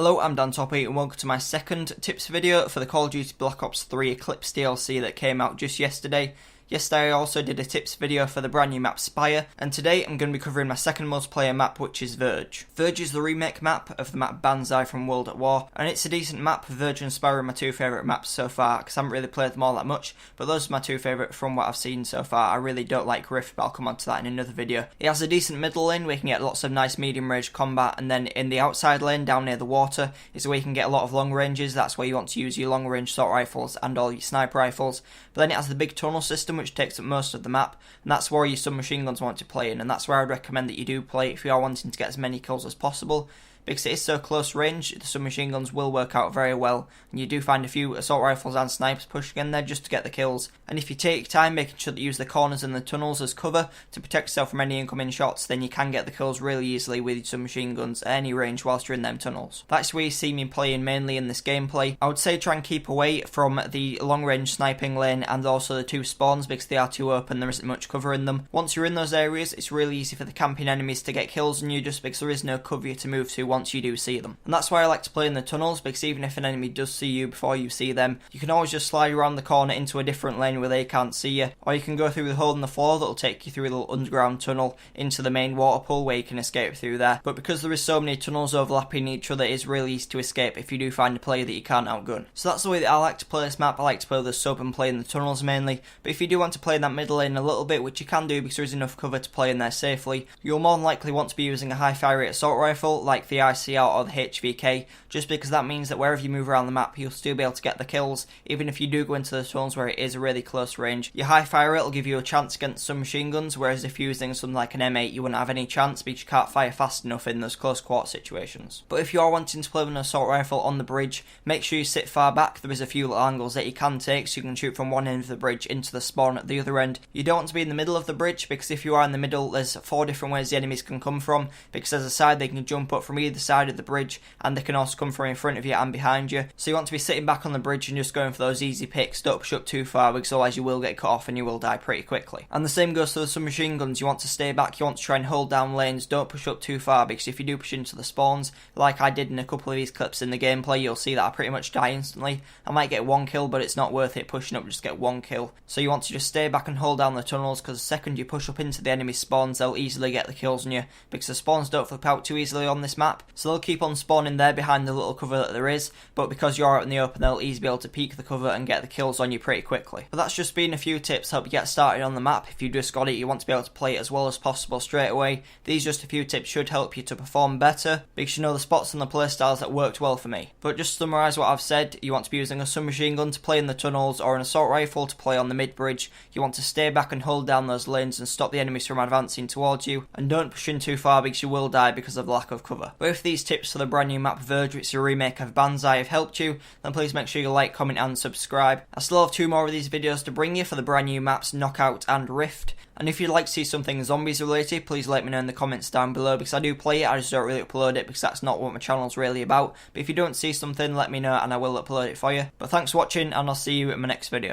Hello, I'm Dan Toppy and welcome to my second tips video for the Call of Duty Black Ops 3 Eclipse DLC that came out just yesterday. Yesterday I also did a tips video for the brand new map Spire, and today I'm going to be covering my second multiplayer map, which is Verge. Verge is the remake map of the map Banzai from World at War, and it's a decent map. Verge and Spire are my two favourite maps so far, because I haven't really played them all that much, but those are my two favourite from what I've seen so far. I really don't like Rift, but I'll come on to that in another video. It has a decent middle lane where you can get lots of nice medium range combat, and then in the outside lane down near the water is where you can get a lot of long ranges. That's where you want to use your long range assault rifles and all your sniper rifles. But then it has the big tunnel system which takes up most of the map, and that's where your submachine guns want to play in, and that's where I'd recommend that you do play if you are wanting to get as many kills as possible. Because it is so close range, the submachine guns will work out very well, and you do find a few assault rifles and snipers pushing in there just to get the kills. And if you take time making sure that you use the corners and the tunnels as cover to protect yourself from any incoming shots, then you can get the kills really easily with your submachine guns at any range whilst you're in them tunnels. That's where you see me playing mainly in this gameplay. I would say try and keep away from the long range sniping lane and also the two spawns because they are too open, there isn't much cover in them. Once you're in those areas, it's really easy for the camping enemies to get kills on you just because there is no cover to move to once you do see them. And that's why I like to play in the tunnels, because even if an enemy does see you before you see them, you can always just slide around the corner into a different lane where they can't see you, or you can go through the hole in the floor that'll take you through a little underground tunnel into the main water pool where you can escape through there. But because there is so many tunnels overlapping each other, it is really easy to escape if you do find a player that you can't outgun. So that's the way that I like to play this map. I like to play the sub and play in the tunnels mainly, but if you do want to play in that middle lane a little bit, which you can do because there is enough cover to play in there safely, you'll more than likely want to be using a high fire rate assault rifle like the ICR or the HVK, just because that means that wherever you move around the map you'll still be able to get the kills, even if you do go into the tunnels where it is a really close range. Your high fire rate will give you a chance against some machine guns, whereas if you're using something like an M8 you wouldn't have any chance because you can't fire fast enough in those close quarter situations. But if you are wanting to play with an assault rifle on the bridge, make sure you sit far back. There is a few little angles that you can take, so you can shoot from one end of the bridge into the spawn at the other end. You don't want to be in the middle of the bridge, because if you are in the middle there's 4 different ways the enemies can come from, because there's a side they can jump up from either side of the bridge, and they can also come from in front of you and behind you. So you want to be sitting back on the bridge and just going for those easy picks. Don't push up too far because otherwise you will get cut off and you will die pretty quickly. And the same goes for the submachine guns. You want to stay back, you want to try and hold down lanes, don't push up too far, because if you do push into the spawns, like I did in a couple of these clips in the gameplay, you'll see that I pretty much die instantly. I might get 1 kill, but it's not worth it pushing up just to get 1 kill. So you want to just stay back and hold down the tunnels, because the second you push up into the enemy spawns, they'll easily get the kills on you, because the spawns don't flip out too easily on this map, so they'll keep on spawning there behind the little cover that there is, but because you're out in the open they'll easily be able to peek the cover and get the kills on you pretty quickly. But that's just been a few tips to help you get started on the map. If you just got it, you want to be able to play it as well as possible straight away. These just a few tips should help you to perform better, because you know the spots and the playstyles that worked well for me. But just to summarise what I've said, you want to be using a submachine gun to play in the tunnels or an assault rifle to play on the mid bridge. You want to stay back and hold down those lanes and stop the enemies from advancing towards you, and don't push in too far because you will die because of lack of cover. But if these tips for the brand new map Verge, which is a remake of Banzai, have helped you, then please make sure you like, comment and subscribe. I still have 2 more of these videos to bring you for the brand new maps Knockout and Rift, and if you'd like to see something zombies related, please let me know in the comments down below, because I do play it, I just don't really upload it because that's not what my channel's really about. But if you don't see something, let me know and I will upload it for you. But thanks for watching, and I'll see you in my next video.